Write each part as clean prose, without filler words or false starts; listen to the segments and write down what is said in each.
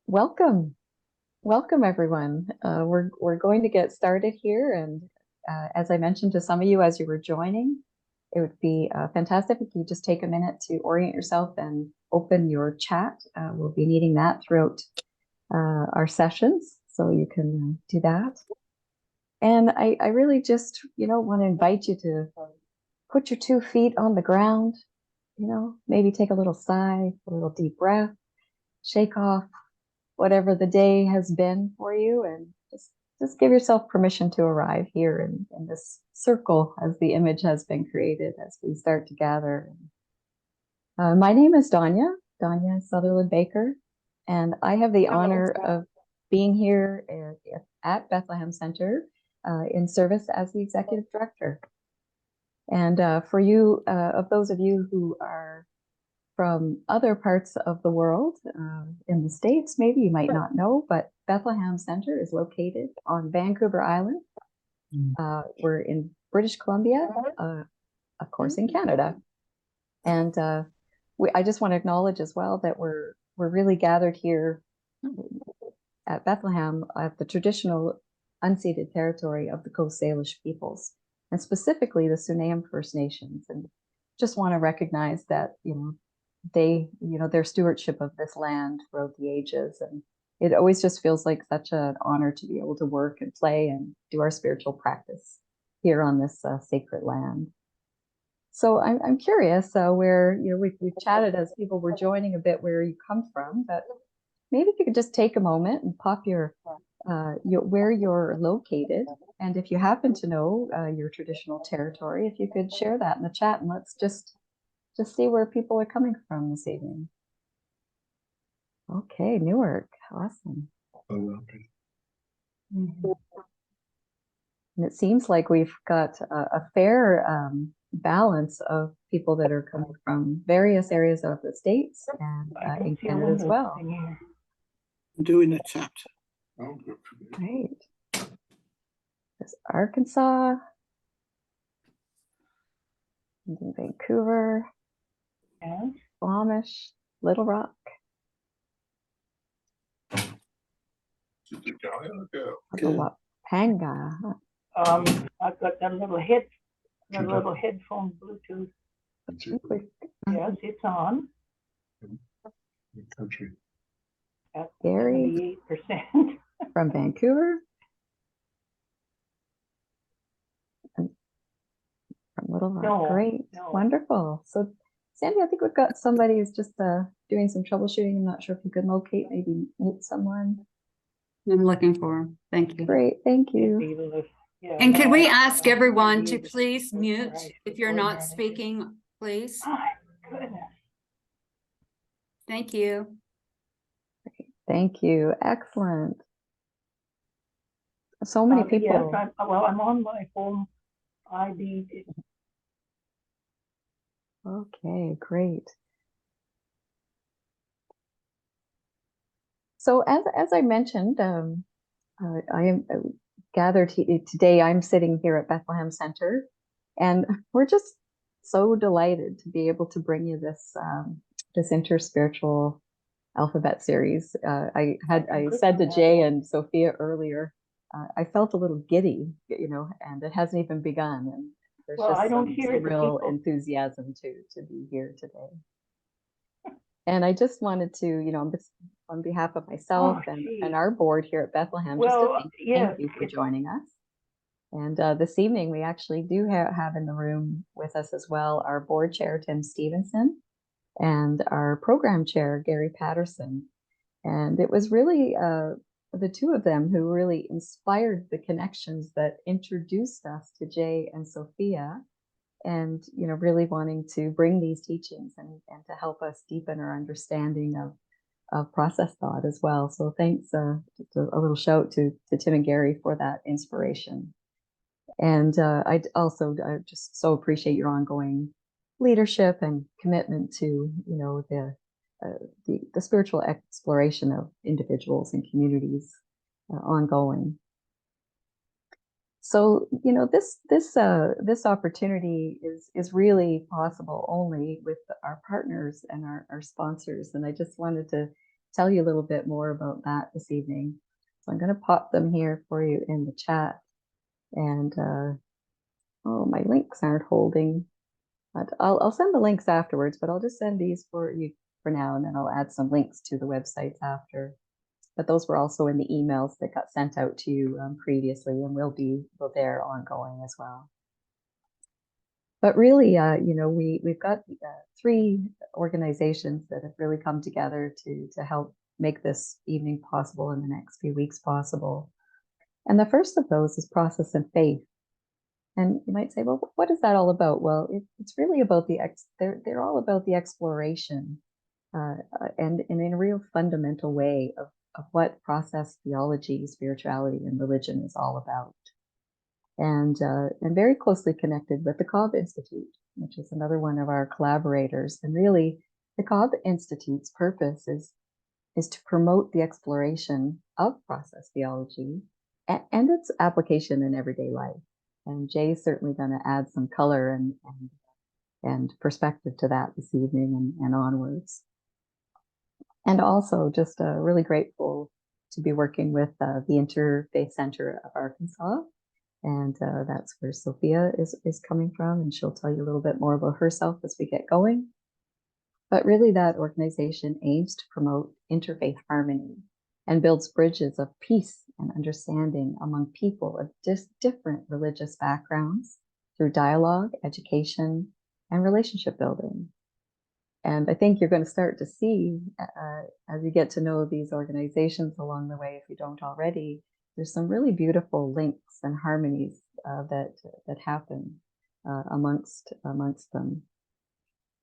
Welcome, welcome everyone. We're going to get started here, and as I mentioned to some of you as you were joining, it would be fantastic if you just take a minute to orient yourself and open your chat. We'll be needing that throughout our sessions, so you can do that. And I really just, want to invite you to put your 2 feet on the ground, maybe take a little sigh, a little deep breath, shake off whatever the day has been for you, and just give yourself permission to arrive here in this circle as the image has been created as we start to gather. My name is Danya Sutherland Baker, and I have the honor of being here at Bethlehem Centre in service as the Executive Director. And for you, of those of you who are from other parts of the world, in the States, maybe you might not know, but Bethlehem Centre is located on Vancouver Island. We're in British Columbia, of course, in Canada. And I just want to acknowledge as well that we're really gathered here at Bethlehem at the traditional unceded territory of the Coast Salish peoples, and specifically the Sunayam First Nations. And just want to recognize that, their stewardship of this land throughout the ages. And it always just feels like such an honor to be able to work and play and do our spiritual practice here on this sacred land. So I'm curious where, we've chatted as people were joining a bit where you come from, but maybe if you could just take a moment and pop your where you're located. And if you happen to know your traditional territory, if you could share that in the chat, and let's just see where people are coming from this evening. Okay, Newark, awesome. Mm-hmm. And it seems like we've got a fair balance of people that are coming from various areas of the States and in Canada as well. I'm doing a chat. Great. There's Arkansas, Vancouver, Squamish, Little Rock. Panga. I've got that little headphone Bluetooth. Yes, it's on. Country. At Gary 78%. From Vancouver. And from Little Rock. No, Great. no. Wonderful. So Sandy, I think we've got somebody who's just doing some troubleshooting. I'm not sure if you could locate, maybe mute someone. I'm looking for him. Thank you. Great, thank you. And could we ask everyone to please mute if you're not speaking, please? My goodness. Thank you. Thank you. Excellent. So many people. Yes, I'm on my home ID. Okay, great. So as I mentioned, I am gathered today. I'm sitting here at Bethlehem Centre, and we're just so delighted to be able to bring you this this interspiritual alphabet series. I said to Jay and Sophia earlier, I felt a little giddy, and it hasn't even begun. And there's some real enthusiasm to be here today. And I just wanted to, on behalf of myself and our board here at Bethlehem, just to thank you for joining us. And this evening, we actually do have in the room with us as well our board chair, Tim Stevenson, and our program chair, Gary Patterson. And it was really the two of them who really inspired the connections that introduced us to Jay and Sophia, and really wanting to bring these teachings and to help us deepen our understanding of process thought as well. So thanks, just a little shout to Tim and Gary for that inspiration. And I just so appreciate your ongoing leadership and commitment to the spiritual exploration of individuals and communities ongoing. So, you know, this opportunity is really possible only with our partners and our sponsors. And I just wanted to tell you a little bit more about that this evening. So I'm going to pop them here for you in the chat. And oh, my links aren't holding. But I'll send the links afterwards, but I'll just send these for you for now, and then I'll add some links to the websites after. But those were also in the emails that got sent out to you previously, and will be there ongoing as well. But really, you know, we've got 3 organizations that have really come together to help make this evening possible and the next few weeks possible. And the first of those is Process and Faith. And you might say, well, what is that all about? Well, it's really about they're all about the exploration and in a real fundamental way of what process theology, spirituality, and religion is all about. And very closely connected with the Cobb Institute, which is another one of our collaborators. And really, the Cobb Institute's purpose is to promote the exploration of process theology and its application in everyday life. And Jay's certainly going to add some color and perspective to that this evening and onwards. And also just really grateful to be working with the Interfaith Center of Arkansas. And that's where Sophia is coming from. And she'll tell you a little bit more about herself as we get going. But really, that organization aims to promote interfaith harmony and builds bridges of peace and understanding among people of different religious backgrounds through dialogue, education, and relationship building. And I think you're going to start to see, as you get to know these organizations along the way, if you don't already, there's some really beautiful links and harmonies that happen amongst them.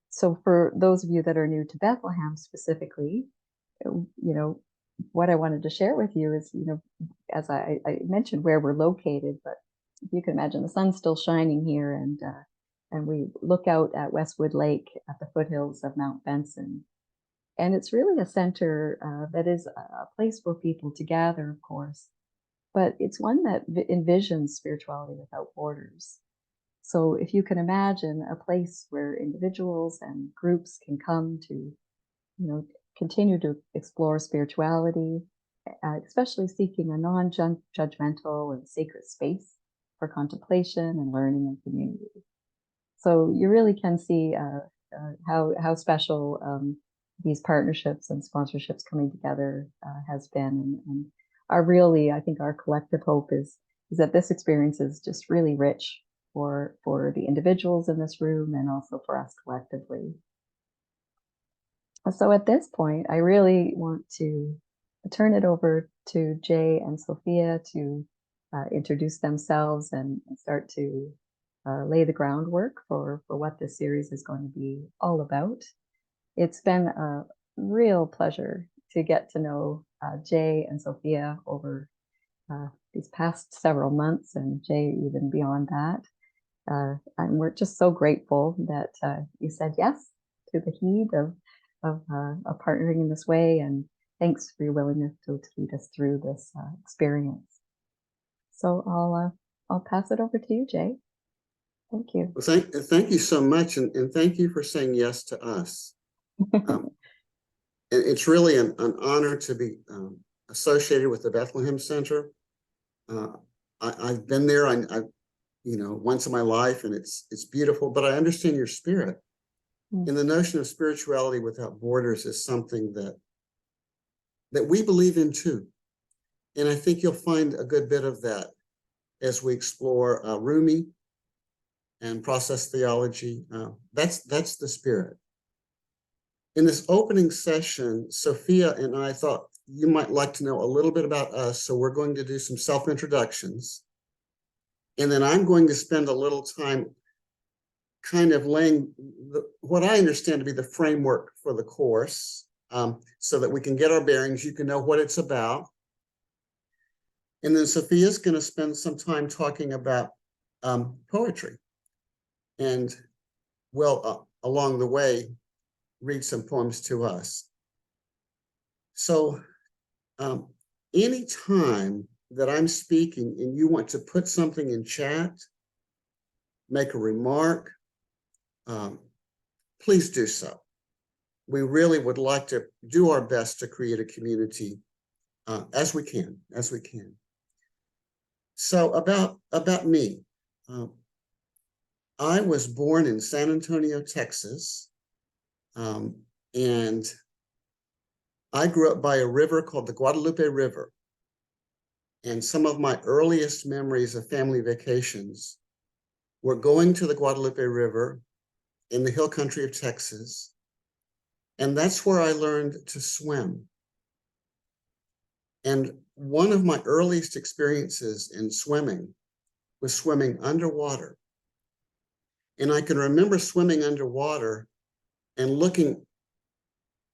So for those of you that are new to Bethlehem specifically, you know, what I wanted to share with you is, you know, as I mentioned where we're located, but if you can imagine, the sun's still shining here, and we look out at Westwood Lake at the foothills of Mount Benson. And it's really a center that is a place for people to gather, of course, but it's one that envisions spirituality without borders. So if you can imagine a place where individuals and groups can come to, you know, continue to explore spirituality, especially seeking a non-judgmental and sacred space for contemplation and learning and community. So you really can see how special these partnerships and sponsorships coming together has been, and our really, I think our collective hope is that this experience is just really rich for the individuals in this room and also for us collectively. So at this point, I really want to turn it over to Jay and Sophia to introduce themselves and start to lay the groundwork for what this series is going to be all about. It's been a real pleasure to get to know Jay and Sophia over these past several months, and Jay even beyond that. And we're just so grateful that you said yes to the heed of partnering in this way, and thanks for your willingness to lead us through this experience. So I'll pass it over to you, Jay. Thank you. Well, thank you so much, and thank you for saying yes to us. It's really an honor to be associated with the Bethlehem Centre. I've been there, I you know, once in my life, and it's beautiful. But I understand your spirit, and the notion of spirituality without borders is something that we believe in too. And I think you'll find a good bit of that as we explore Rumi and process theology. That's the spirit. In this opening session, Sophia and I thought you might like to know a little bit about us, so we're going to do some self-introductions. And then I'm going to spend a little time kind of laying what I understand to be the framework for the course, so that we can get our bearings, you can know what it's about. And then Sophia's going to spend some time talking about poetry. And, well, along the way, read some poems to us. So anytime that I'm speaking and you want to put something in chat, make a remark, please do so. We really would like to do our best to create a community as we can. So about me, I was born in San Antonio, Texas, and I grew up by a river called the Guadalupe River. And some of my earliest memories of family vacations were going to the Guadalupe River in the hill country of Texas. And that's where I learned to swim. And one of my earliest experiences in swimming was swimming underwater. And I can remember swimming underwater and looking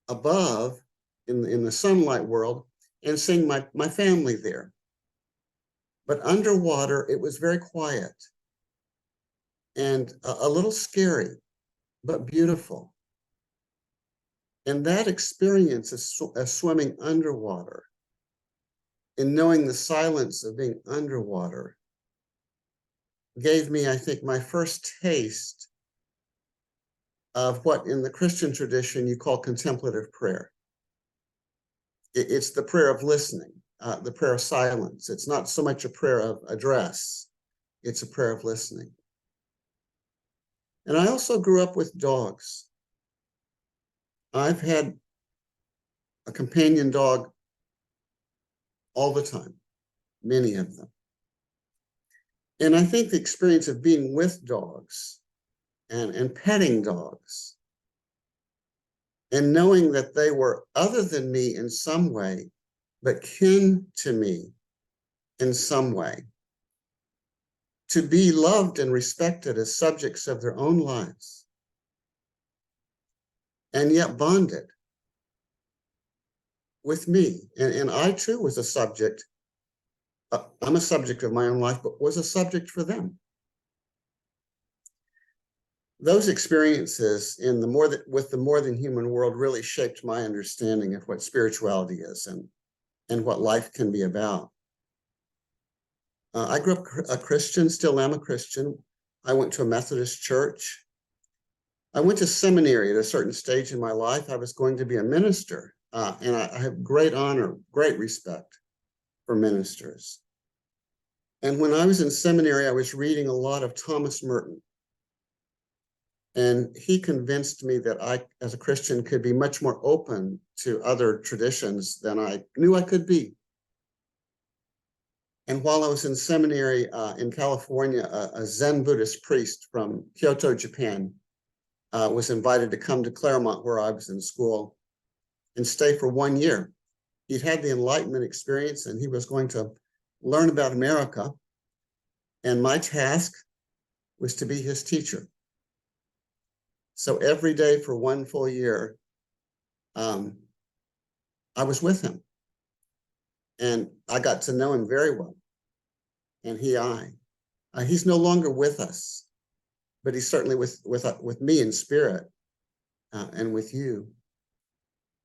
above in the sunlight world and seeing my family there. But underwater, it was very quiet and a little scary, but beautiful. And that experience of swimming underwater and knowing the silence of being underwater gave me, I think, my first taste of what in the Christian tradition you call contemplative prayer. It's the prayer of listening, the prayer of silence. It's not so much a prayer of address, it's a prayer of listening. And I also grew up with dogs. I've had a companion dog all the time, many of them. And I think the experience of being with dogs and petting dogs and knowing that they were other than me in some way, but kin to me in some way, to be loved and respected as subjects of their own lives, and yet bonded with me. And I too was a subject. I'm a subject of my own life, but was a subject for them. Those experiences with the more than human world really shaped my understanding of what spirituality is and what life can be about. I grew up a Christian, still am a Christian. I went to a Methodist church. I went to seminary at a certain stage in my life. I was going to be a minister, and I have great honor, great respect for ministers. And when I was in seminary, I was reading a lot of Thomas Merton. And he convinced me that I, as a Christian, could be much more open to other traditions than I knew I could be. And while I was in seminary in California, a Zen Buddhist priest from Kyoto, Japan, was invited to come to Claremont, where I was in school, and stay for 1 year. He'd had the Enlightenment experience, and he was going to learn about America. And my task was to be his teacher. So every day for 1 full year, I was with him. And I got to know him very well. And he's no longer with us, but he's certainly with me in spirit and with you.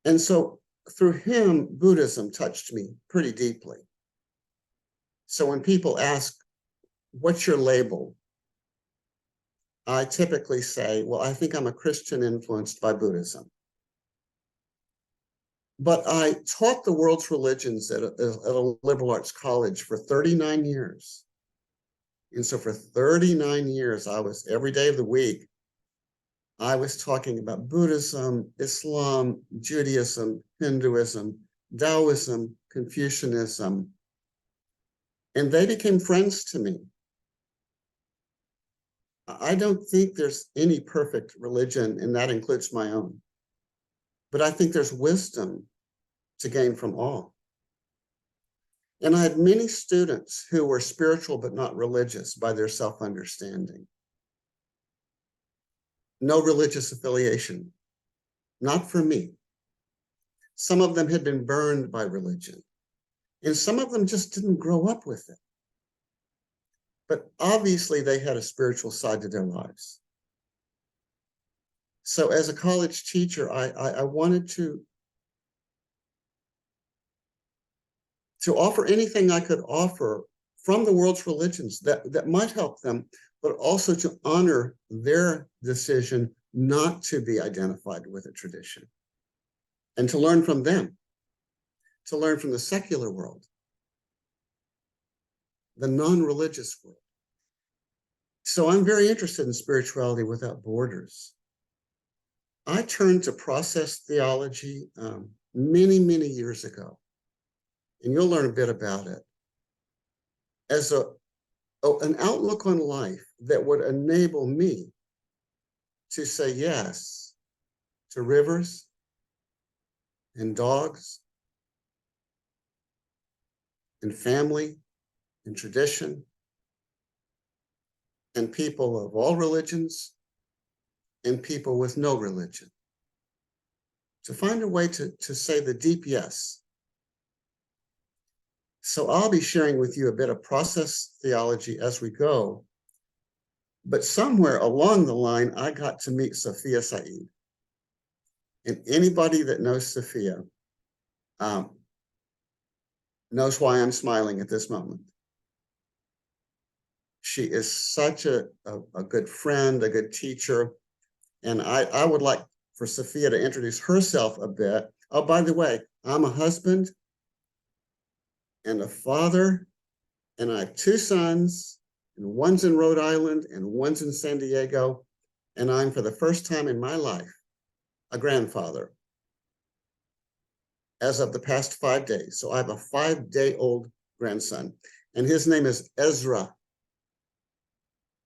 And so through him, Buddhism touched me pretty deeply. So when people ask, what's your label? I typically say, well, I think I'm a Christian influenced by Buddhism. But I taught the world's religions at a liberal arts college for 39 years. And so for 39 years, I was every day of the week, I was talking about Buddhism, Islam, Judaism, Hinduism, Taoism, Confucianism. And they became friends to me. I don't think there's any perfect religion, and that includes my own. But I think there's wisdom to gain from all. And I had many students who were spiritual but not religious by their self-understanding. No religious affiliation, not for me. Some of them had been burned by religion, and some of them just didn't grow up with it. But obviously they had a spiritual side to their lives. So as a college teacher, I wanted to to offer anything I could offer from the world's religions that might help them, but also to honor their decision not to be identified with a tradition, and to learn from them, to learn from the secular world, the non-religious world. So I'm very interested in spirituality without borders. I turned to process theology many, many years ago, and you'll learn a bit about it, as an outlook on life that would enable me to say yes to rivers and dogs and family and tradition and people of all religions and people with no religion. To find a way to say the deep yes. So I'll be sharing with you a bit of process theology as we go. But somewhere along the line, I got to meet Sophia Saeed. And anybody that knows Sophia knows why I'm smiling at this moment. She is such a good friend, a good teacher. And I would like for Sophia to introduce herself a bit. Oh, by the way, I'm a husband and a father, and I have 2 sons, and one's in Rhode Island and one's in San Diego. And I'm, for the first time in my life, a grandfather as of the past 5 days. So I have a 5-day-old grandson, and his name is Ezra,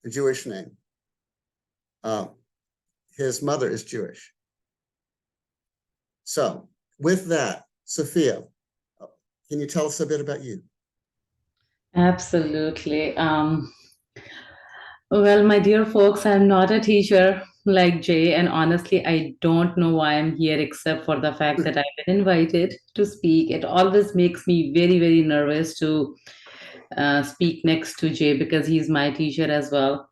a Jewish name. His mother is Jewish. So with that, Sophia, can you tell us a bit about you? Absolutely. Well, my dear folks, I'm not a teacher like Jay, and honestly, I don't know why I'm here except for the fact that I've been invited to speak. It always makes me very, very nervous to speak next to Jay because he's my teacher as well.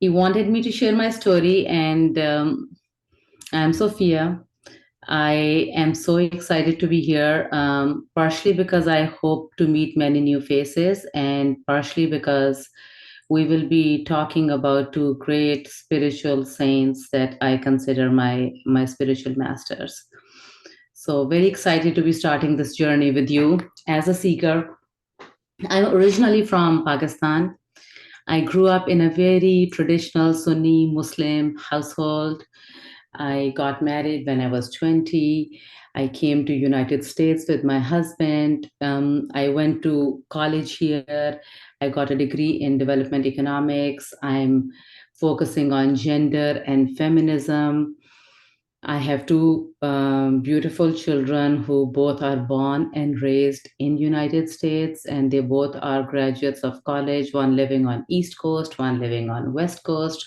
He wanted me to share my story, and I'm Sophia. I am so excited to be here, partially because I hope to meet many new faces, and partially because we will be talking about 2 great spiritual saints that I consider my spiritual masters. So very excited to be starting this journey with you as a seeker. I'm originally from Pakistan. I grew up in a very traditional Sunni Muslim household. I got married when I was 20. I came to United States with my husband. I went to college here. I got a degree in development economics. I'm focusing on gender and feminism. I have 2 beautiful children who both are born and raised in United States, and they both are graduates of college, one living on East Coast, one living on West Coast.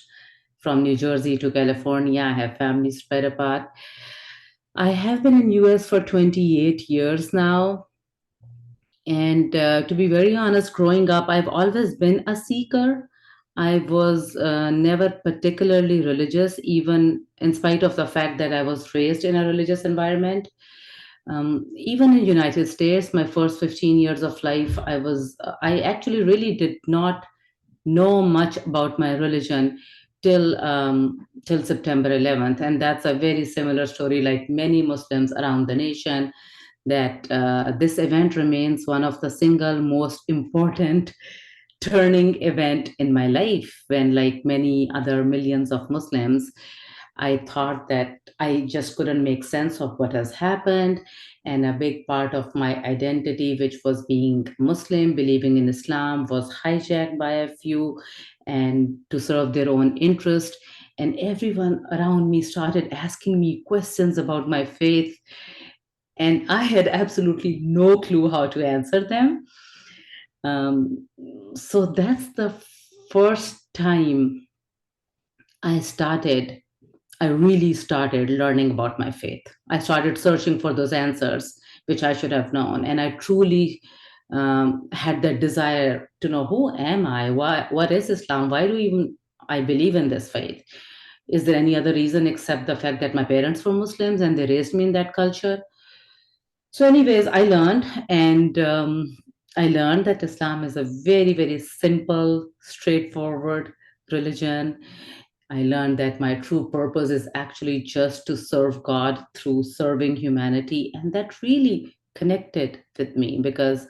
From New Jersey to California, I have families spread apart. I have been in US for 28 years now. And to be very honest, growing up, I've always been a seeker. I was never particularly religious, even in spite of the fact that I was raised in a religious environment. Even in United States, my first 15 years of life, I actually really did not know much about my religion till September 11th. And that's a very similar story, like many Muslims around the nation, that this event remains one of the single most important turning event in my life, when, like many other millions of Muslims, I thought that I just couldn't make sense of what has happened. And a big part of my identity, which was being Muslim, believing in Islam, was hijacked by a few and to serve their own interest. And everyone around me started asking me questions about my faith. And I had absolutely no clue how to answer them. So that's the first time I really started learning about my faith. I started searching for those answers, which I should have known. And I truly had that desire to know, who am I? What is Islam? Why do even I believe in this faith? Is there any other reason except the fact that my parents were Muslims and they raised me in that culture? So, anyways, I learned, and I learned that Islam is a very, very simple, straightforward religion. I learned that my true purpose is actually just to serve God through serving humanity. And that really connected with me because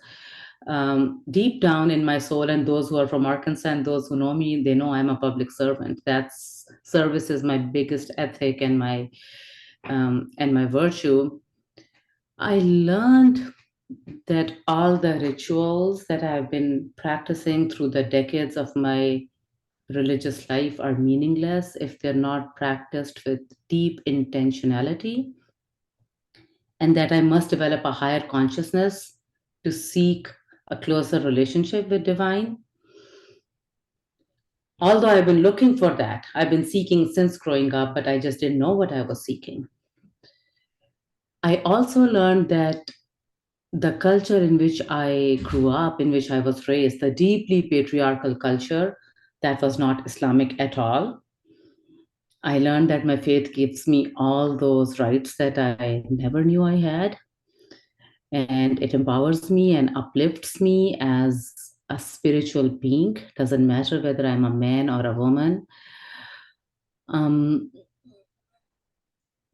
deep down in my soul, and those who are from Arkansas and those who know me, they know I'm a public servant. That's service is my biggest ethic and my virtue. I learned that all the rituals that I've been practicing through the decades of my religious life are meaningless if they're not practiced with deep intentionality, and that I must develop a higher consciousness to seek a closer relationship with divine. Although I've been looking for that, I've been seeking since growing up, but I just didn't know what I was seeking. I also learned that the culture in which I grew up, in which I was raised, the deeply patriarchal culture, that was not Islamic at all. I learned that my faith gives me all those rights that I never knew I had. And it empowers me and uplifts me as a spiritual being. Doesn't matter whether I'm a man or a woman.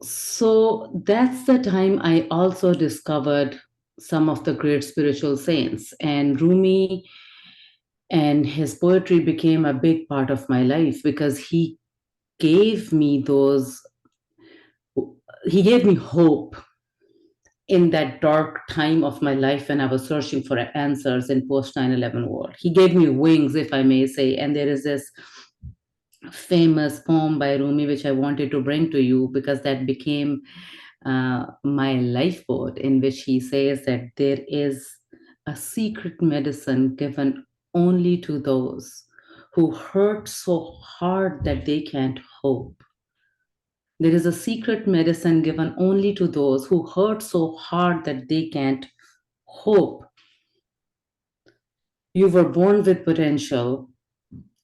So that's the time I also discovered some of the great spiritual saints. And Rumi and his poetry became a big part of my life because gave me those, he gave me hope in that dark time of my life when I was searching for answers in post 9/11 world. He gave me wings, if I may say. And there is this famous poem by Rumi, which I wanted to bring to you because that became my lifeboat, in which he says that there is a secret medicine given only to those who hurt so hard that they can't hope. There is a secret medicine given only to those who hurt so hard that they can't hope. You were born with potential.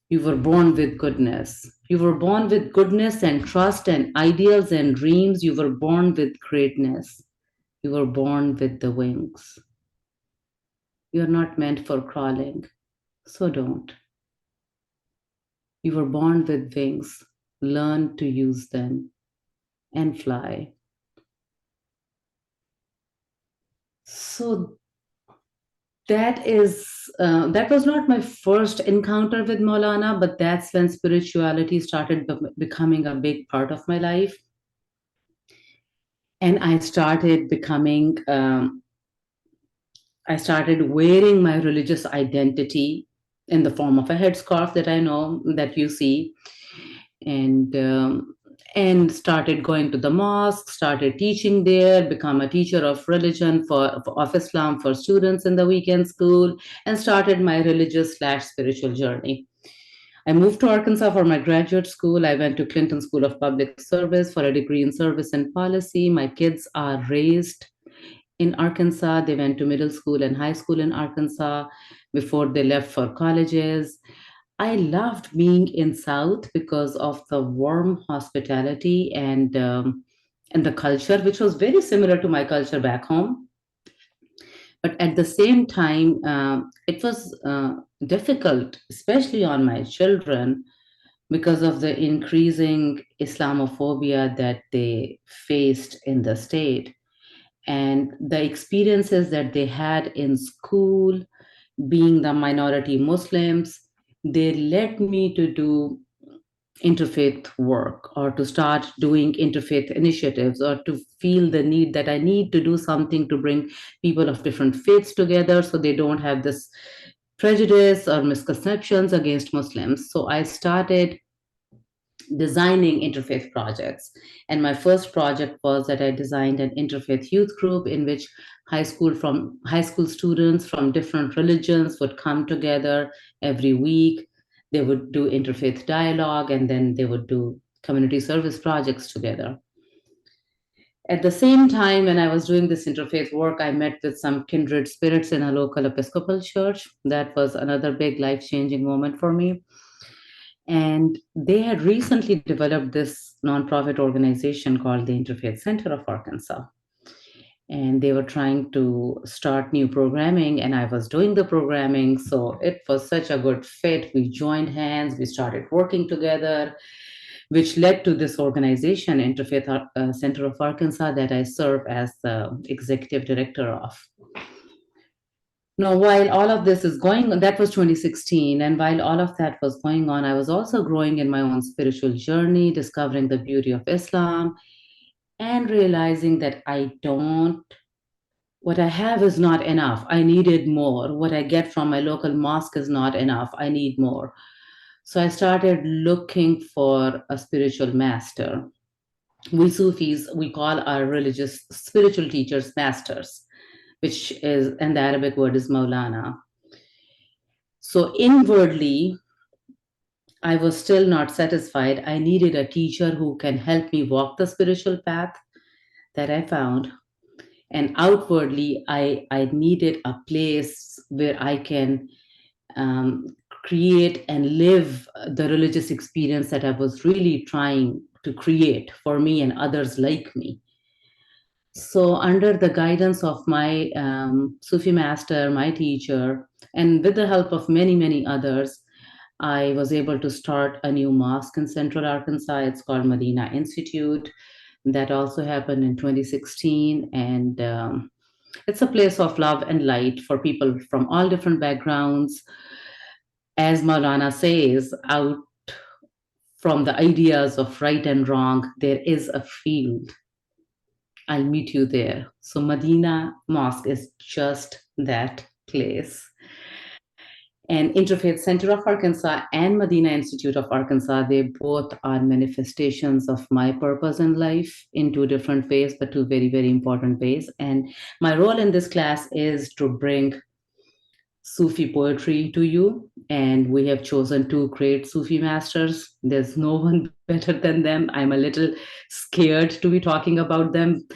You were born with goodness. You were born with goodness and trust and ideals and dreams. You were born with greatness. You were born with the wings. You're not meant for crawling, so don't. You were born with wings. Learn to use them and fly. So that was not my first encounter with Maulana, but that's when spirituality started becoming a big part of my life. And I started wearing my religious identity in the form of a headscarf that I know that you see, and started going to the mosque, started teaching there, become a teacher of religion of Islam for students in the weekend school, and started my religious/spiritual journey. I moved to Arkansas for my graduate school. I went to Clinton School of Public Service for a degree in service and policy. My kids are raised in Arkansas. They went to middle school and high school in Arkansas before they left for colleges. I loved being in South because of the warm hospitality and the culture, which was very similar to my culture back home. But at the same time, it was difficult, especially on my children, because of the increasing Islamophobia that they faced in the state. And the experiences that they had in school, being the minority Muslims, they led me to do interfaith work or to start doing interfaith initiatives or to feel the need that I need to do something to bring people of different faiths together so they don't have this prejudice or misconceptions against Muslims. So I started designing interfaith projects. And my first project was that I designed an interfaith youth group in which high school students from different religions would come together every week. They would do interfaith dialogue, and then they would do community service projects together. At the same time, when I was doing this interfaith work, I met with some kindred spirits in a local Episcopal church. That was another big life-changing moment for me. And they had recently developed this nonprofit organization called the Interfaith Center of Arkansas. and they were trying to start new programming, and I was doing the programming. So it was such a good fit. We joined hands, we started working together, which led to this organization, Interfaith Center of Arkansas, that I serve as the executive director of. Now, while all of this is going on, that was 2016, and while all of that was going on, I was also growing in my own spiritual journey, discovering the beauty of Islam, and realizing that what I have is not enough. I needed more. What I get from my local mosque is not enough. I need more. So I started looking for a spiritual master. We Sufis, we call our religious spiritual teachers masters, which is, and the Arabic word is Maulana. So inwardly, I was still not satisfied. I needed a teacher who can help me walk the spiritual path that I found. And outwardly, I needed a place where I can create and live the religious experience that I was really trying to create for me and others like me. So, under the guidance of my Sufi master, my teacher, and with the help of many, many others, I was able to start a new mosque in Central Arkansas. It's called Medina Institute. That also happened in 2016. And it's a place of love and light for people from all different backgrounds. As Maulana says, out from the ideas of right and wrong, there is a field. I'll meet you there. So Medina Mosque is just that place. And Interfaith Center of Arkansas and Medina Institute of Arkansas, they both are manifestations of my purpose in life in two different ways, but two very, very important ways. And my role in this class is to bring Sufi poetry to you. And we have chosen two great Sufi masters. There's no one better than them. I'm a little scared to be talking about them.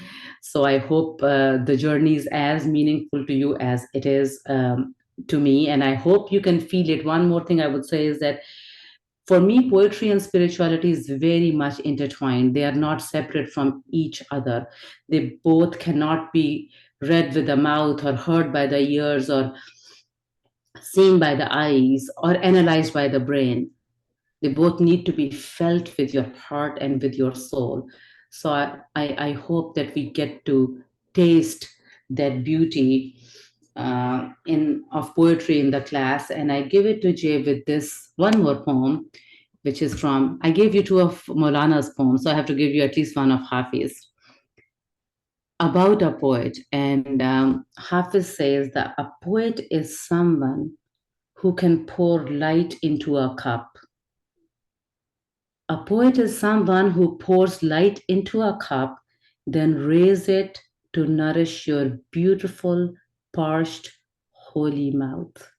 So I hope the journey is as meaningful to you as it is to me. And I hope you can feel it. One more thing I would say is that for me, poetry and spirituality is very much intertwined. They are not separate from each other. They both cannot be read with the mouth or heard by the ears or seen by the eyes or analyzed by the brain. They both need to be felt with your heart and with your soul. So I hope that we get to taste that beauty in of poetry in the class. And I give it to Jay with this one more poem, which is from, I gave you two of Maulana's poems, so I have to give you at least one of Hafiz. About a poet. And Hafiz says that a poet is someone who can pour light into a cup. A poet is someone who pours light into a cup, then raises it to nourish your beautiful, parched, holy mouth.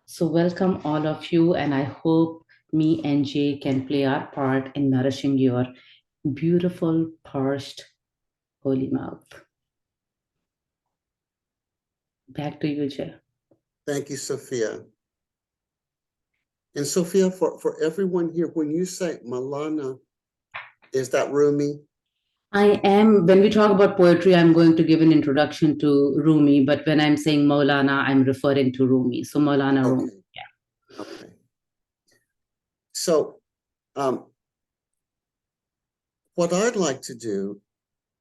So welcome all of you, and I hope me and Jay can play our part in nourishing your beautiful, parched, holy mouth. Back to you, Jay. Thank you, Sophia. And Sophia, for everyone here, when you say Maulana, is that Rumi? I am, when we talk about poetry, I'm going to give an introduction to Rumi, but when I'm saying Maulana, I'm referring to Rumi. So Maulana Rumi, yeah. Okay. So what I'd like to do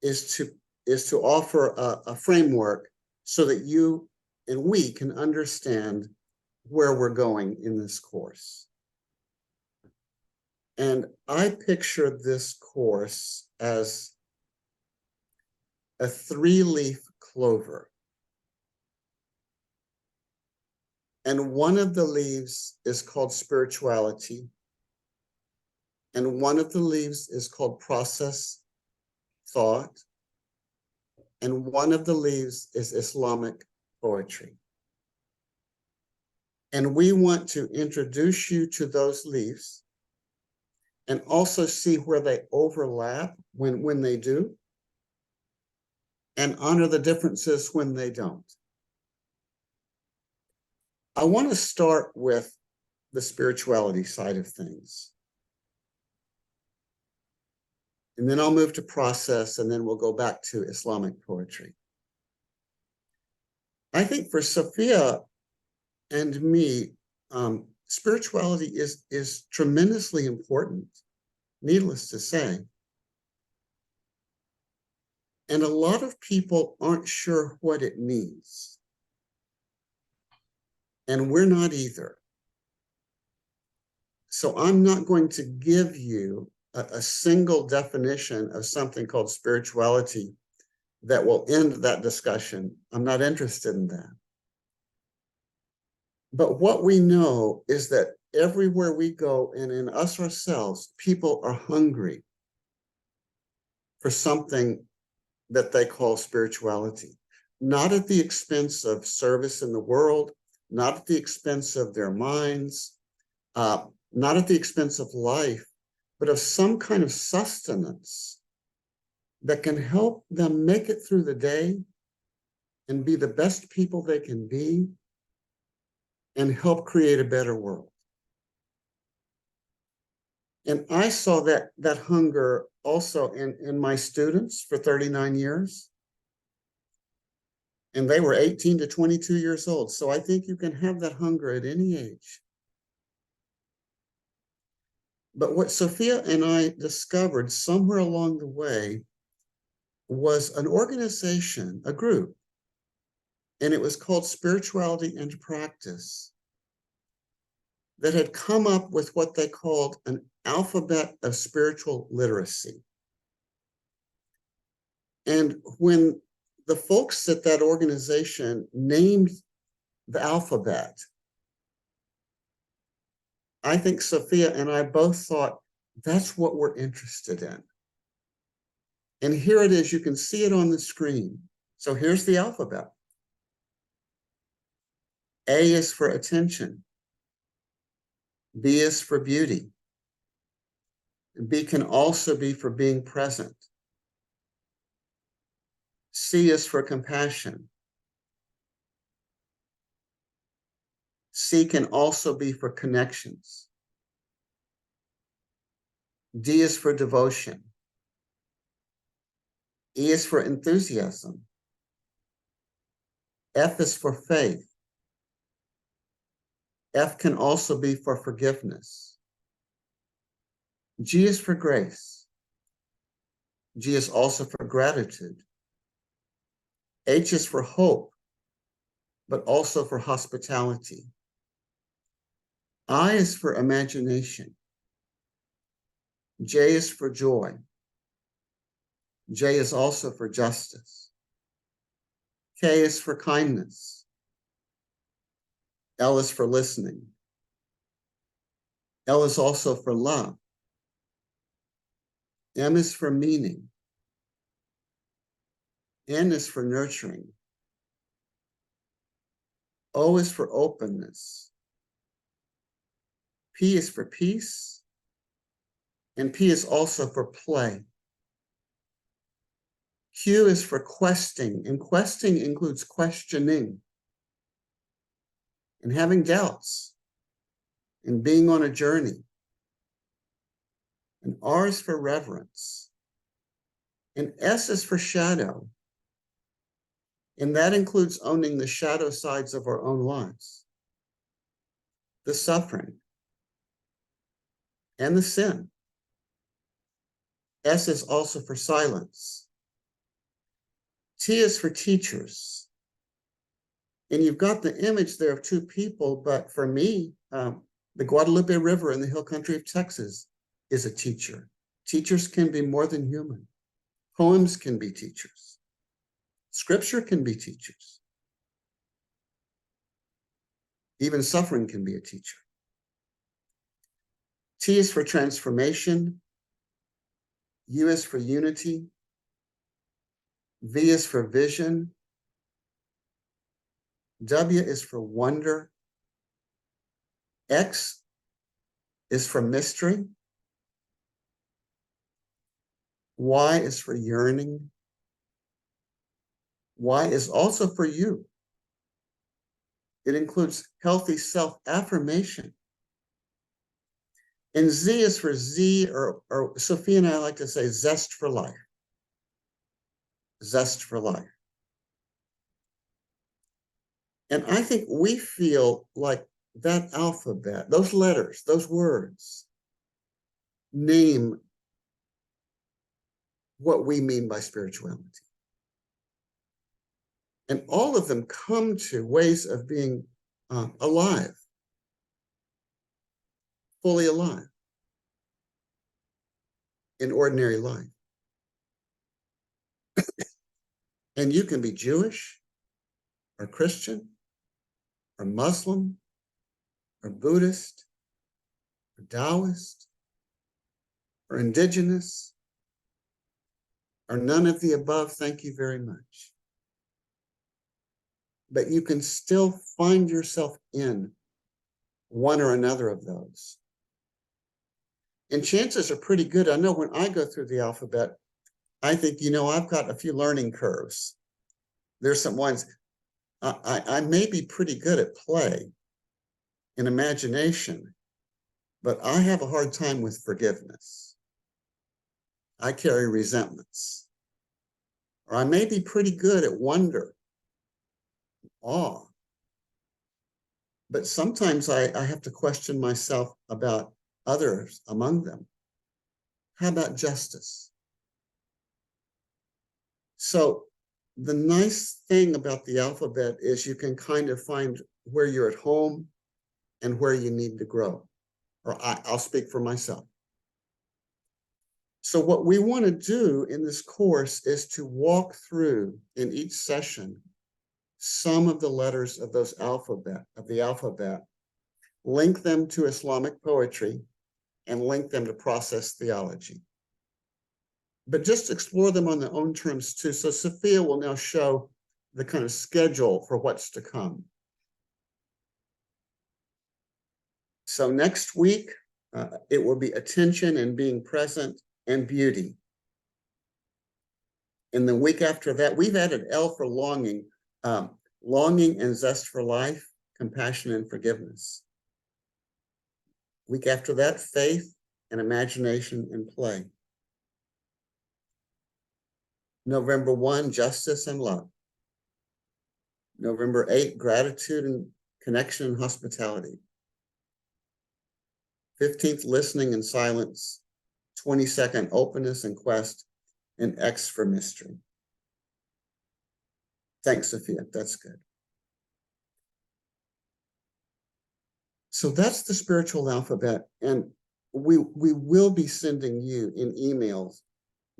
is to offer a framework so that you and we can understand where we're going in this course. And I picture this course as a 3-leaf clover. And one of the leaves is called spirituality. And one of the leaves is called process thought. And one of the leaves is Islamic poetry. And we want to introduce you to those leaves and also see where they overlap when they do, and honor the differences when they don't. I want to start with the spirituality side of things. And then I'll move to process, and then we'll go back to Islamic poetry. I think for Sophia and me, spirituality is tremendously important, needless to say. And a lot of people aren't sure what it means. And we're not either. So I'm not going to give you a single definition of something called spirituality that will end that discussion. I'm not interested in that. But what we know is that everywhere we go and in us ourselves, people are hungry for something that they call spirituality, not at the expense of service in the world, not at the expense of their minds, not at the expense of life, but of some kind of sustenance that can help them make it through the day and be the best people they can be and help create a better world. And I saw that hunger also in my students for 39 years. And they were 18 to 22 years old. So I think you can have that hunger at any age. But what Sophia and I discovered somewhere along the way was an organization, a group, and it was called Spirituality and Practice, that had come up with what they called an alphabet of spiritual literacy. And when the folks at that organization named the alphabet, I think Sophia and I both thought, that's what we're interested in. And here it is, you can see it on the screen. So here's the alphabet. A is for attention. B is for beauty. B can also be for being present. C is for compassion. C can also be for connections. D is for devotion. E is for enthusiasm. F is for faith. F can also be for forgiveness. G is for grace. G is also for gratitude. H is for hope, but also for hospitality. I is for imagination. J is for joy. J is also for justice. K is for kindness. L is for listening. L is also for love. M is for meaning. N is for nurturing. O is for openness. P is for peace. And P is also for play. Q is for questing, and questing includes questioning and having doubts and being on a journey. And R is for reverence. And S is for shadow. And that includes owning the shadow sides of our own lives, the suffering, and the sin. S is also for silence. T is for teachers. And you've got the image there of two people, but for me, the Guadalupe River in the hill country of Texas is a teacher. Teachers can be more than human. Poems can be teachers. Scripture can be teachers. Even suffering can be a teacher. T is for transformation. U is for unity. V is for vision. W is for wonder. X is for mystery. Y is for yearning. Y is also for you. It includes healthy self-affirmation. And Z is for Z, or Sophia and I like to say zest for life. Zest for life. And I think we feel like that alphabet, those letters, those words, name what we mean by spirituality. And all of them come to ways of being alive, fully alive in ordinary life. And you can be Jewish or Christian or Muslim or Buddhist or Taoist or indigenous or none of the above. Thank you very much. But you can still find yourself in one or another of those. And chances are pretty good. I know when I go through the alphabet, I think, I've got a few learning curves. There's some ones, I may be pretty good at play and imagination, but I have a hard time with forgiveness. I carry resentments. Or I may be pretty good at wonder, awe. But sometimes I have to question myself about others among them. How about justice? So the nice thing about the alphabet is you can kind of find where you're at home and where you need to grow. Or I'll speak for myself. So what we want to do in this course is to walk through in each session some of the letters of the alphabet, link them to Islamic poetry, and link them to process theology. But just explore them on their own terms too. So Sophia will now show the kind of schedule for what's to come. So next week, it will be attention and being present and beauty. And the week after that, we've added L for longing, longing and zest for life, compassion and forgiveness. Week after that, faith and imagination and play. November 1, justice and love. November 8, gratitude and connection and hospitality. 15th, listening and silence. 22nd, openness and quest, and X for mystery. Thanks, Sophia. That's good. So that's the spiritual alphabet, and we will be sending you in emails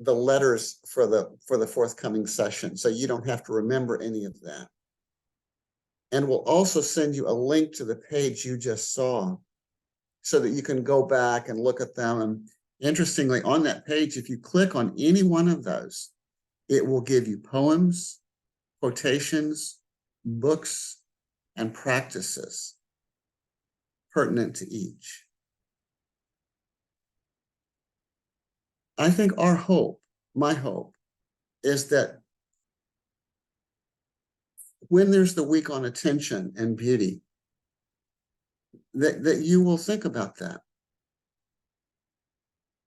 the letters for the forthcoming session, so you don't have to remember any of that. And we'll also send you a link to the page you just saw, so that you can go back and look at them. And interestingly, on that page, if you click on any one of those, it will give you poems, quotations, books, and practices pertinent to each. I think our hope, my hope, is that when there's the week on attention and beauty, that you will think about that.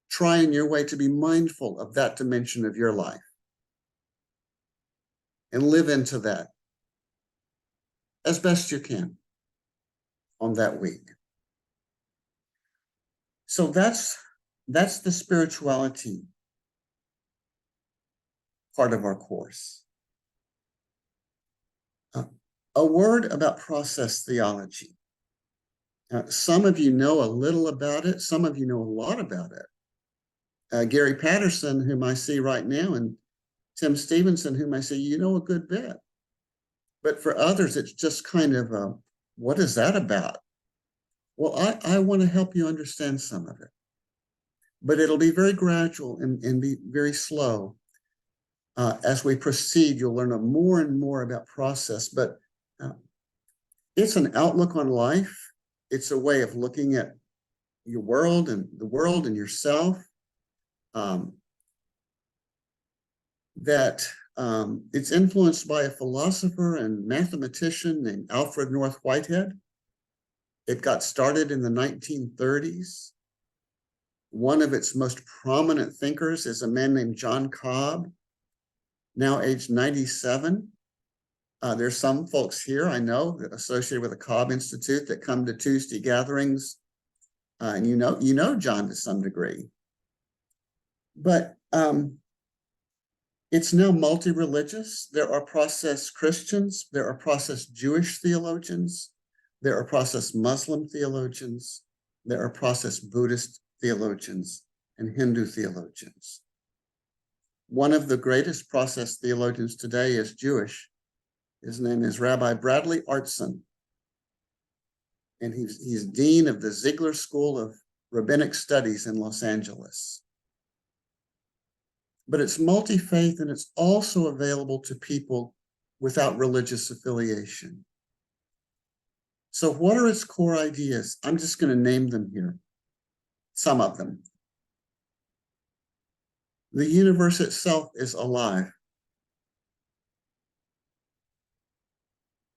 Try in your way to be mindful of that dimension of your life and live into that as best you can on that week. So that's the spirituality part of our course. A word about process theology. Some of you know a little about it. Some of you know a lot about it. Gary Patterson, whom I see right now, and Tim Stevenson, whom I see, you know a good bit. But for others, it's just kind of, what is that about? Well, I want to help you understand some of it. But it'll be very gradual and be very slow. As we proceed, you'll learn more and more about process. But it's an outlook on life. It's a way of looking at your world and the world and yourself. It's influenced by a philosopher and mathematician named Alfred North Whitehead. It got started in the 1930s. One of its most prominent thinkers is a man named John Cobb, now aged 97. There's some folks here I know associated with the Cobb Institute that come to Tuesday gatherings, and you know John to some degree. But it's now multi-religious. There are process Christians, there are process Jewish theologians, there are process Muslim theologians, there are process Buddhist theologians and Hindu theologians. One of the greatest process theologians today is Jewish. His name is Rabbi Bradley Artson, and he's dean of the Ziegler School of Rabbinic Studies in Los Angeles. But it's multi-faith, and it's also available to people without religious affiliation. So what are its core ideas? I'm just going to name them here, some of them. The universe itself is alive.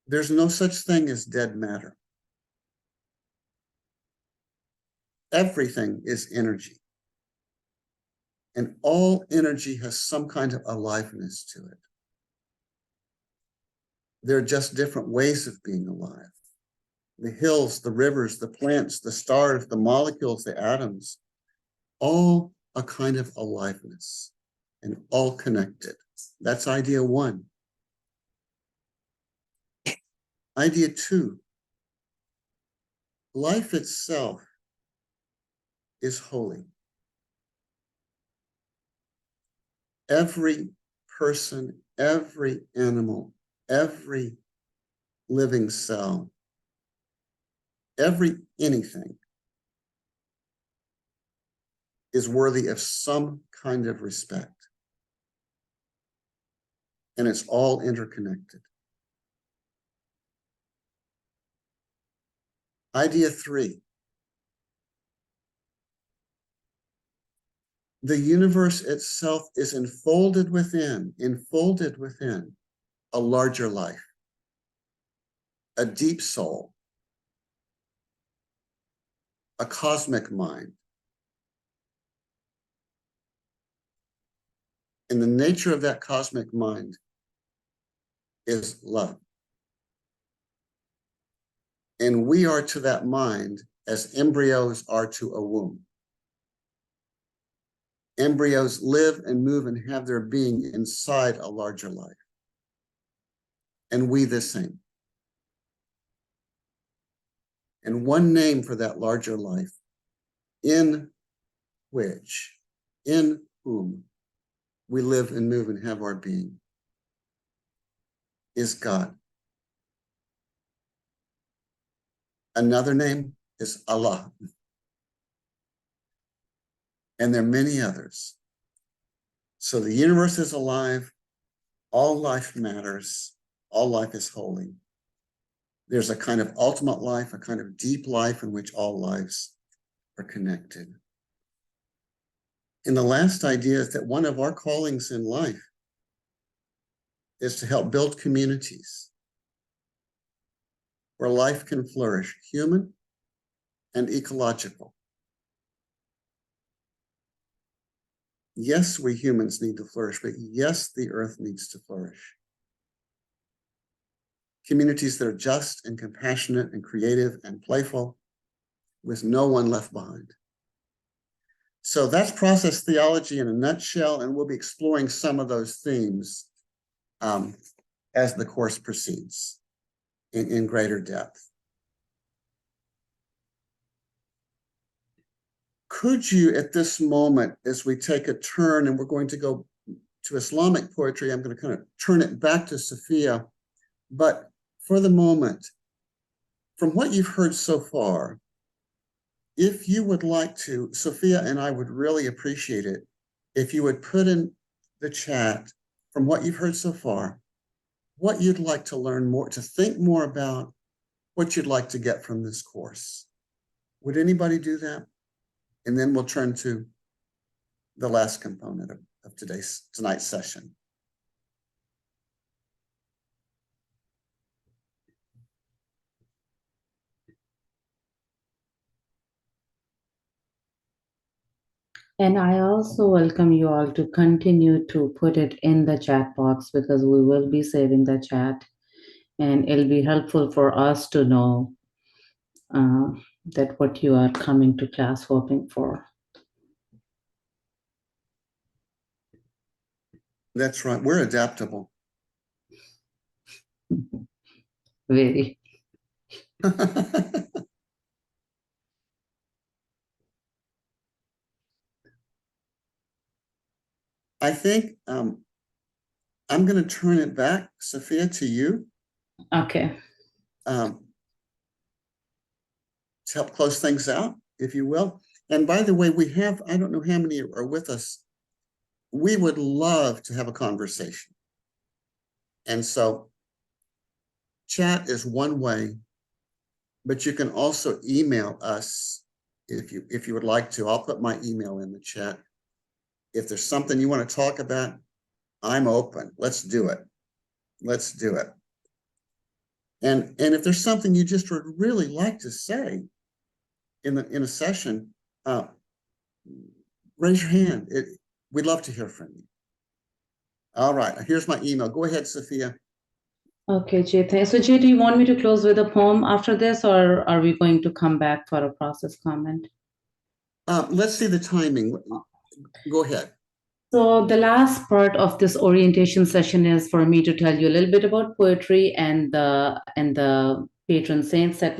There's no such thing as dead matter. Everything is energy. And all energy has some kind of aliveness to it. There are just different ways of being alive. The hills, the rivers, the plants, the stars, the molecules, the atoms, all a kind of aliveness and all connected. That's idea one. Idea two, life itself is holy. Every person, every animal, every living cell, every anything is worthy of some kind of respect. And it's all interconnected. Idea three. The universe itself is enfolded within a larger life, a deep soul, a cosmic mind. And the nature of that cosmic mind is love. And we are to that mind as embryos are to a womb. Embryos live and move and have their being inside a larger life. And we the same. And one name for that larger life, in whom we live and move and have our being, is God. Another name is Allah. And there are many others. So the universe is alive. All life matters. All life is holy. There's a kind of ultimate life, a kind of deep life in which all lives are connected. And the last idea is that one of our callings in life is to help build communities where life can flourish, human and ecological. Yes, we humans need to flourish, but yes, the earth needs to flourish. Communities that are just and compassionate and creative and playful, with no one left behind. So that's process theology in a nutshell, and we'll be exploring some of those themes as the course proceeds in greater depth. Could you, at this moment, as we take a turn, and we're going to go to Islamic poetry, I'm going to kind of turn it back to Sophia, but for the moment, from what you've heard so far, if you would like to, Sophia and I would really appreciate it if you would put in the chat, from what you've heard so far, what you'd like to learn more, to think more about, what you'd like to get from this course. Would anybody do that? And then we'll turn to the last component of tonight's session. And I also welcome you all to continue to put it in the chat box because we will be saving the chat and it'll be helpful for us to know that what you are coming to class hoping for. That's right. We're adaptable. Very. I think I'm going to turn it back, Sophia, to you. Okay. To help close things out, if you will. And by the way, we have, I don't know how many are with us. We would love to have a conversation. And so chat is one way, but you can also email us if you would like to. I'll put my email in the chat. If there's something you want to talk about, I'm open. Let's do it. Let's do it. And if there's something you just would really like to say in a session, raise your hand. We'd love to hear from you. All right, here's my email. Go ahead, Sophia. Okay, Jay. So, Jay, do you want me to close with a poem after this, or are we going to come back for a process comment? Let's see the timing. Go ahead. So the last part of this orientation session is for me to tell you a little bit about poetry and the patron saints that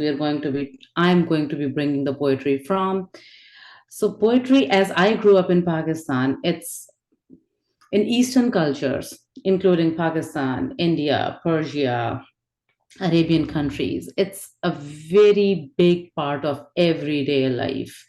I'm going to be bringing the poetry from. So poetry, as I grew up in Pakistan, it's in Eastern cultures, including Pakistan, India, Persia, Arabian countries. It's a very big part of everyday life.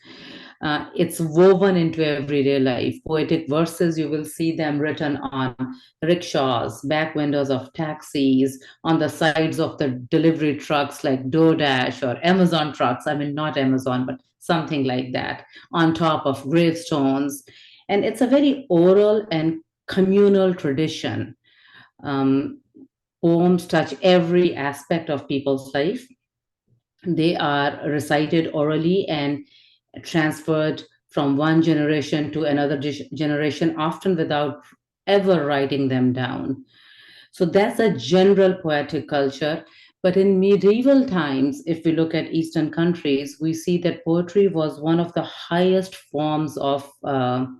It's woven into everyday life. Poetic verses, you will see them written on rickshaws, back windows of taxis, on the sides of the delivery trucks like DoorDash or Amazon trucks. I mean, not Amazon, but something like that, on top of gravestones. And it's a very oral and communal tradition. Poems touch every aspect of people's life. They are recited orally and transferred from one generation to another generation, often without ever writing them down. So that's a general poetic culture. But in medieval times, if we look at Eastern countries, we see that poetry was one of the highest forms of art.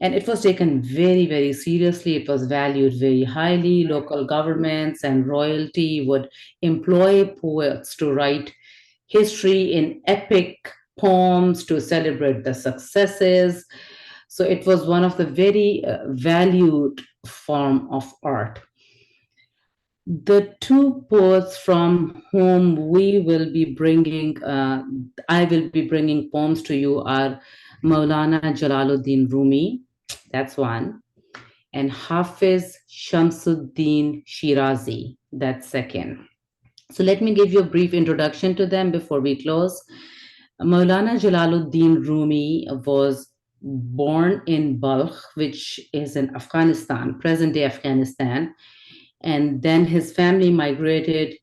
And it was taken very, very seriously. It was valued very highly. Local governments and royalty would employ poets to write history in epic poems to celebrate the successes. So it was one of the very valued form of art. The two poets from whom we will be bringing, I will be bringing poems to you are Maulana Jalaluddin Rumi, that's one, and Hafiz Shamsuddin Shirazi, that's second. So let me give you a brief introduction to them before we close. Maulana Jalaluddin Rumi was born in Balkh, which is in Afghanistan, present-day Afghanistan, and then his family migrated,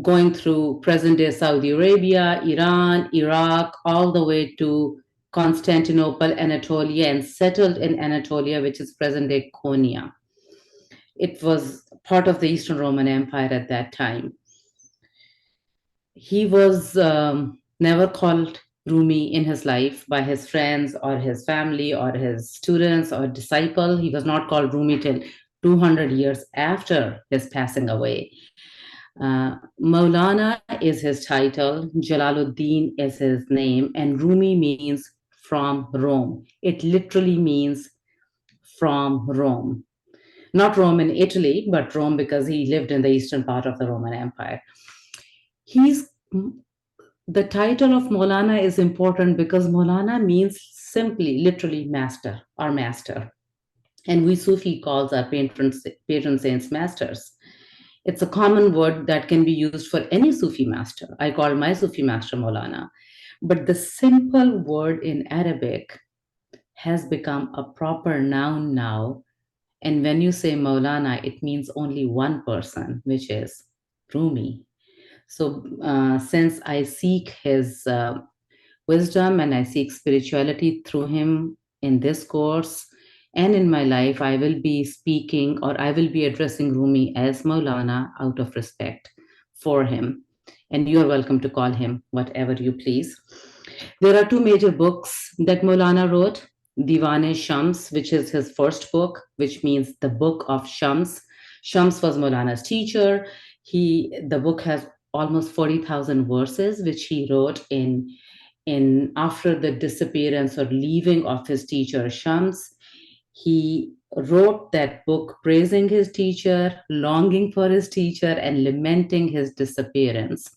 going through present-day Saudi Arabia, Iran, Iraq, all the way to Constantinople, Anatolia, and settled in Anatolia, which is present-day Konya. It was part of the Eastern Roman Empire at that time. He was never called Rumi in his life by his friends or his family or his students or disciple. He was not called Rumi till 200 years after his passing away. Maulana is his title, Jalaluddin is his name, and Rumi means from Rome. It literally means from Rome. Not Rome in Italy, but Rome because he lived in the eastern part of the Roman Empire. The title of Maulana is important because Maulana means simply, literally master or master. And we Sufi calls our patron saints masters. It's a common word that can be used for any Sufi master. I call my Sufi master Maulana. But the simple word in Arabic has become a proper noun now. And when you say Maulana, it means only one person, which is Rumi. So since I seek his wisdom, and I seek spirituality through him in this course. And in my life, I will be speaking, or I will be addressing Rumi as Maulana out of respect for him. And you're welcome to call him whatever you please. There are two major books that Maulana wrote. Diwan Shams, which is his first book, which means the book of Shams. Shams was Maulana's teacher. The book has almost 40,000 verses, which he wrote in after the disappearance or leaving of his teacher Shams. He wrote that book praising his teacher, longing for his teacher, and lamenting his disappearance.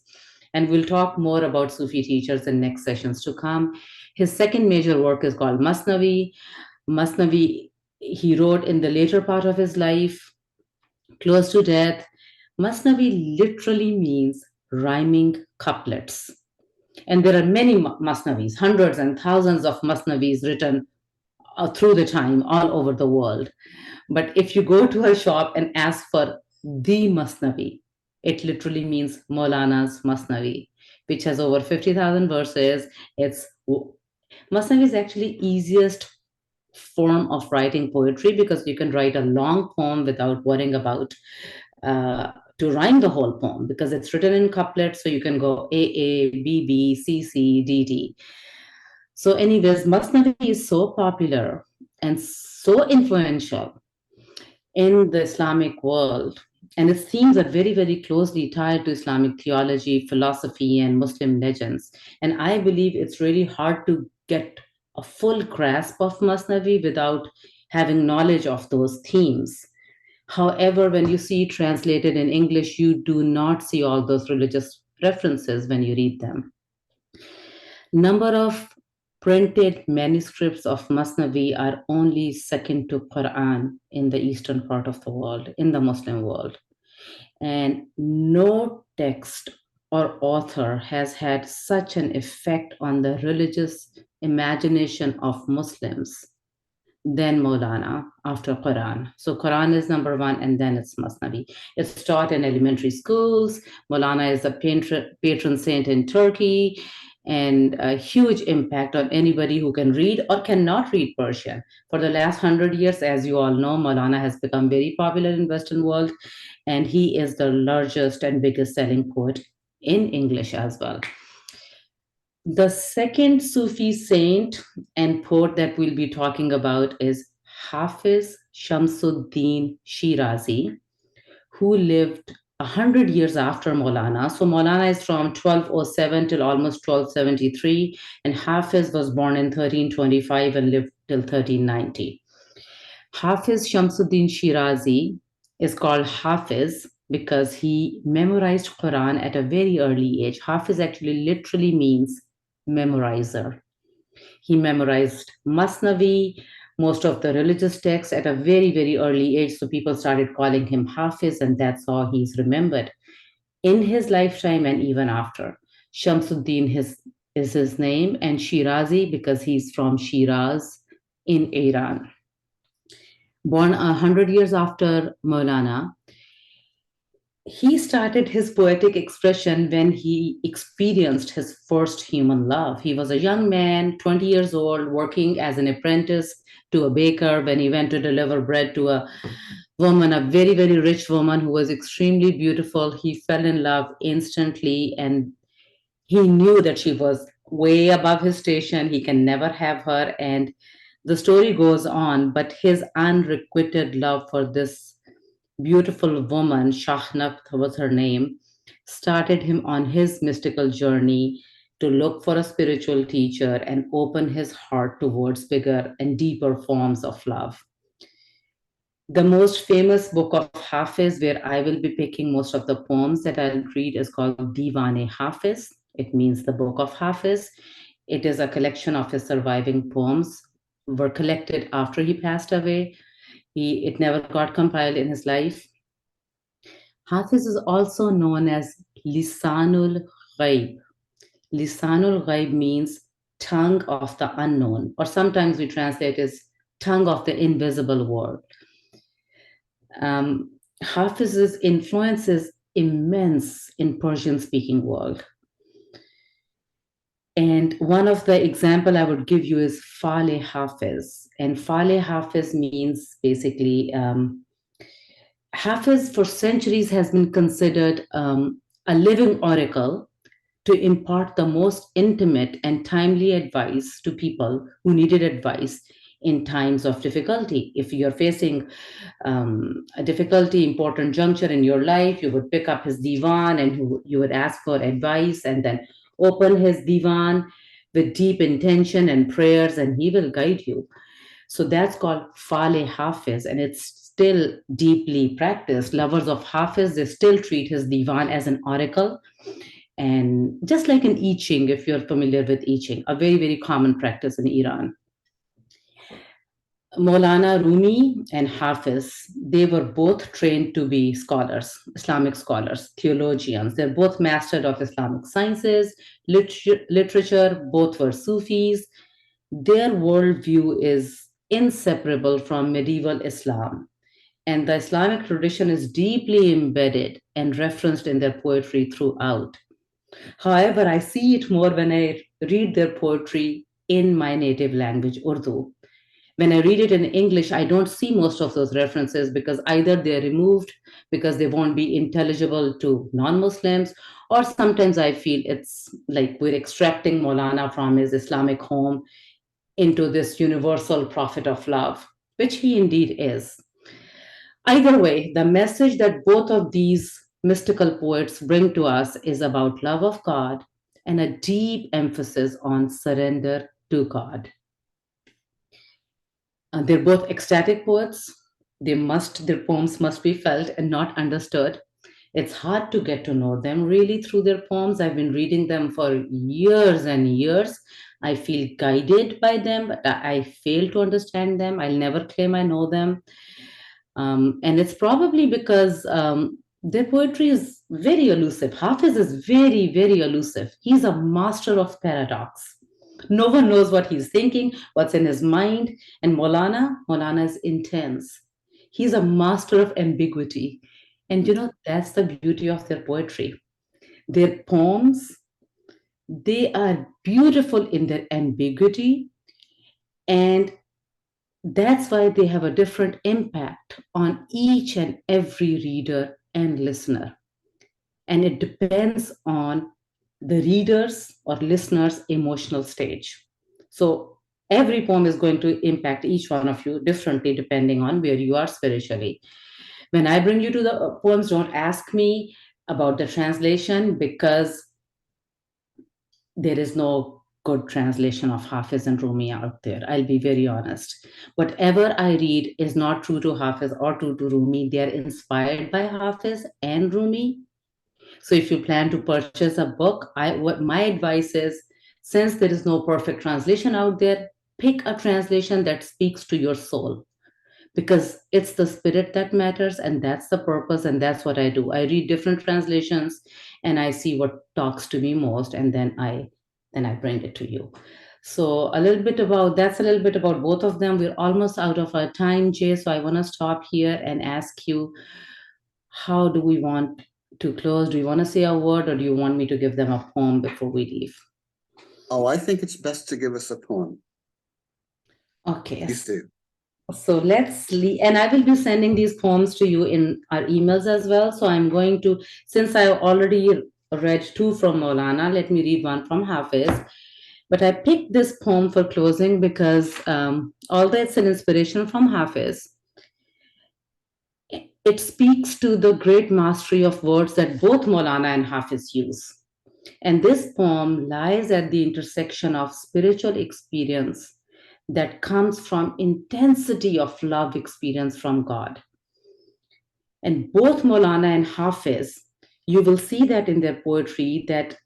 And we'll talk more about Sufi teachers in next sessions to come. His second major work is called Masnavi. Masnavi, he wrote in the later part of his life, close to death. Masnavi literally means rhyming couplets. And there are many Masnavis, hundreds and thousands of Masnavis written through the time all over the world. But if you go to a shop and ask for the Masnavi, it literally means Maulana's Masnavi, which has over 50,000 verses. Masnavi is actually easiest form of writing poetry because you can write a long poem without worrying about to rhyme the whole poem, because it's written in couplets, so you can go A, B, B, C, C, D, D. So anyways, Masnavi is so popular and so influential in the Islamic world, and its themes are very, very closely tied to Islamic theology, philosophy, and Muslim legends. And I believe it's really hard to get a full grasp of Masnavi without having knowledge of those themes. However, when you see translated in English, you do not see all those religious references when you read them. Number of printed manuscripts of Masnavi are only second to Quran in the eastern part of the world, in the Muslim world. And no text or author has had such an effect on the religious imagination of Muslims than Maulana after Quran. So Quran is number one, and then it's Masnavi. It's taught in elementary schools. Maulana is a patron saint in Turkey, and a huge impact on anybody who can read or cannot read Persian. For the last 100 years, as you all know, Maulana has become very popular in Western world, and he is the largest and biggest selling poet in English as well. The second Sufi saint and poet that we'll be talking about is Hafiz Shamsuddin Shirazi, who lived 100 years after Maulana. So Maulana is from 1207 till almost 1273, and Hafiz was born in 1325 and lived till 1390. Hafiz Shamsuddin Shirazi is called Hafiz because he memorized Quran at a very early age. Hafiz actually literally means memorizer. He memorized Masnavi, most of the religious texts at a very, very early age. So people started calling him Hafiz, and that's how he's remembered in his lifetime and even after. Shamsuddin is his name, and Shirazi because he's from Shiraz in Iran. Born 100 years after Maulana, he started his poetic expression when he experienced his first human love. He was a young man, 20 years old, working as an apprentice to a baker when he went to deliver bread to a woman, a very, very rich woman who was extremely beautiful. He fell in love instantly, and he knew that she was way above his station. He can never have her. And the story goes on, but his unrequited love for this beautiful woman, Shahnaf was her name, started him on his mystical journey to look for a spiritual teacher and open his heart towards bigger and deeper forms of love. The most famous book of Hafiz, where I will be picking most of the poems that I'll read, is called Diwan Hafiz. It means the book of Hafiz. It is a collection of his surviving poems, were collected after he passed away. It never got compiled in his life. Hafiz is also known as Lisanul Ghaib. Lisanul Ghaib means tongue of the unknown, or sometimes we translate as tongue of the invisible world. Hafiz's influence is immense in Persian-speaking world. And one of the example I would give you is Fale Hafiz. And Fale Hafiz means basically, Hafiz for centuries has been considered a living oracle to impart the most intimate and timely advice to people who needed advice in times of difficulty. If you're facing a difficulty, important juncture in your life, you would pick up his divan and you would ask for advice and then open his divan with deep intention and prayers, and he will guide you. So that's called Fale Hafiz, and it's still deeply practiced. Lovers of Hafiz, they still treat his divan as an oracle. And just like an I Ching, if you're familiar with I Ching, a very, very common practice in Iran. Maulana Rumi and Hafiz, they were both trained to be scholars, Islamic scholars, theologians. They're both mastered of Islamic sciences, literature, both were Sufis. Their worldview is inseparable from medieval Islam. And the Islamic tradition is deeply embedded and referenced in their poetry throughout. However, I see it more when I read their poetry in my native language, Urdu. When I read it in English, I don't see most of those references because either they're removed because they won't be intelligible to non-Muslims, or sometimes I feel it's like we're extracting Maulana from his Islamic home into this universal prophet of love, which he indeed is. Either way, the message that both of these mystical poets bring to us is about love of God and a deep emphasis on surrender to God. They're both ecstatic poets. Their poems must be felt and not understood. It's hard to get to know them really through their poems. I've been reading them for years and years. I feel guided by them, but I fail to understand them. I'll never claim I know them. And it's probably because their poetry is very elusive. Hafiz is very, very elusive. He's a master of paradox. No one knows what he's thinking, what's in his mind. And Maulana is intense. He's a master of ambiguity. And that's the beauty of their poetry. Their poems, they are beautiful in their ambiguity, and that's why they have a different impact on each and every reader and listener. And it depends on the reader's or listener's emotional stage. So every poem is going to impact each one of you differently depending on where you are spiritually. When I bring you to the poems, don't ask me about the translation because there is no good translation of Hafiz and Rumi out there. I'll be very honest. Whatever I read is not true to Hafiz or true to Rumi. They are inspired by Hafiz and Rumi. So if you plan to purchase a book, what my advice is, since there is no perfect translation out there, pick a translation that speaks to your soul, because it's the spirit that matters, and that's the purpose, and that's what I do. I read different translations and I see what talks to me most, and then I bring it to you. So a little bit about both of them. We're almost out of our time, Jay, so I want to stop here and ask you, how do we want to close? Do you want to say a word, or do you want me to give them a poem before we leave? Oh, I think it's best to give us a poem. Okay. Please do. So let's leave, and I will be sending these poems to you in our emails as well. So I'm going to, since I already read two from Maulana, let me read one from Hafiz. But I picked this poem for closing because although it's an inspiration from Hafiz, it speaks to the great mastery of words that both Maulana and Hafiz use. And this poem lies at the intersection of spiritual experience that comes from intensity of love experience from God. And both Maulana and Hafiz, you will see that in their poetry, that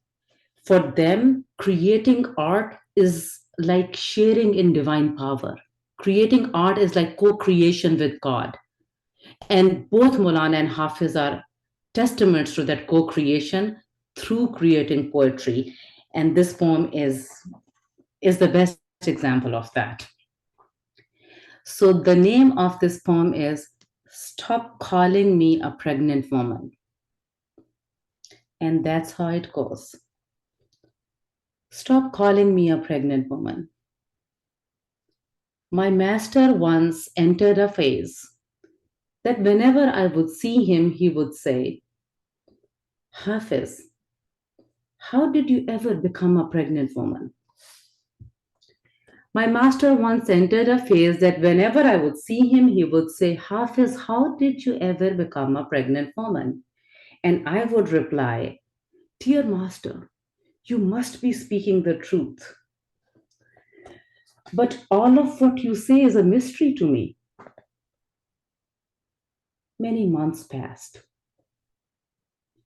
for them, creating art is like sharing in divine power. Creating art is like co-creation with God. And both Maulana and Hafiz are testaments to that co-creation through creating poetry. And this poem is the best example of that. So the name of this poem is Stop Calling Me a Pregnant Woman. And that's how it goes. Stop calling me a pregnant woman. My master once entered a phase that whenever I would see him, he would say, Hafiz, how did you ever become a pregnant woman? My master once entered a phase that whenever I would see him, he would say, Hafiz, how did you ever become a pregnant woman? And I would reply, Dear master, you must be speaking the truth. But all of what you say is a mystery to me. Many months passed.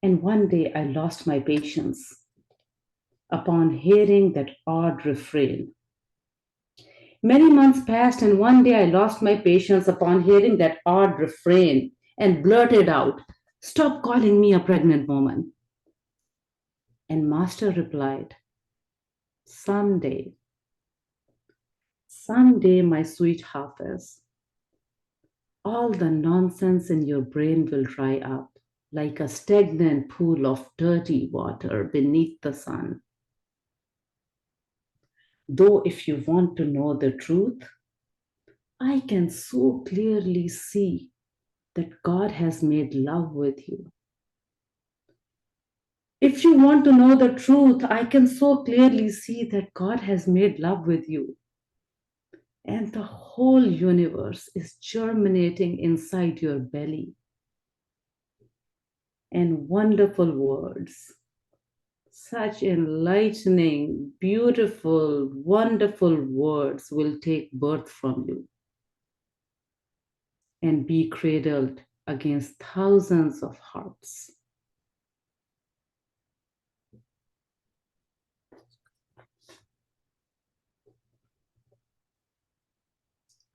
And one day I lost my patience upon hearing that odd refrain. Many months passed, and one day I lost my patience upon hearing that odd refrain and blurted out, Stop calling me a pregnant woman. And Master replied, Someday, my sweet Hafiz, all the nonsense in your brain will dry up like a stagnant pool of dirty water beneath the sun. Though if you want to know the truth, I can so clearly see that God has made love with you. If you want to know the truth, I can so clearly see that God has made love with you. And the whole universe is germinating inside your belly. And wonderful words, such enlightening, beautiful, wonderful words will take birth from you and be cradled against thousands of hearts.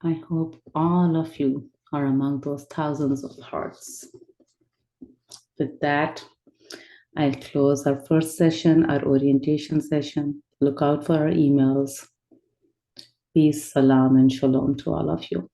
I hope all of you are among those thousands of hearts. With that, I'll close our first session, our orientation session. Look out for our emails. Peace, salam, and shalom to all of you.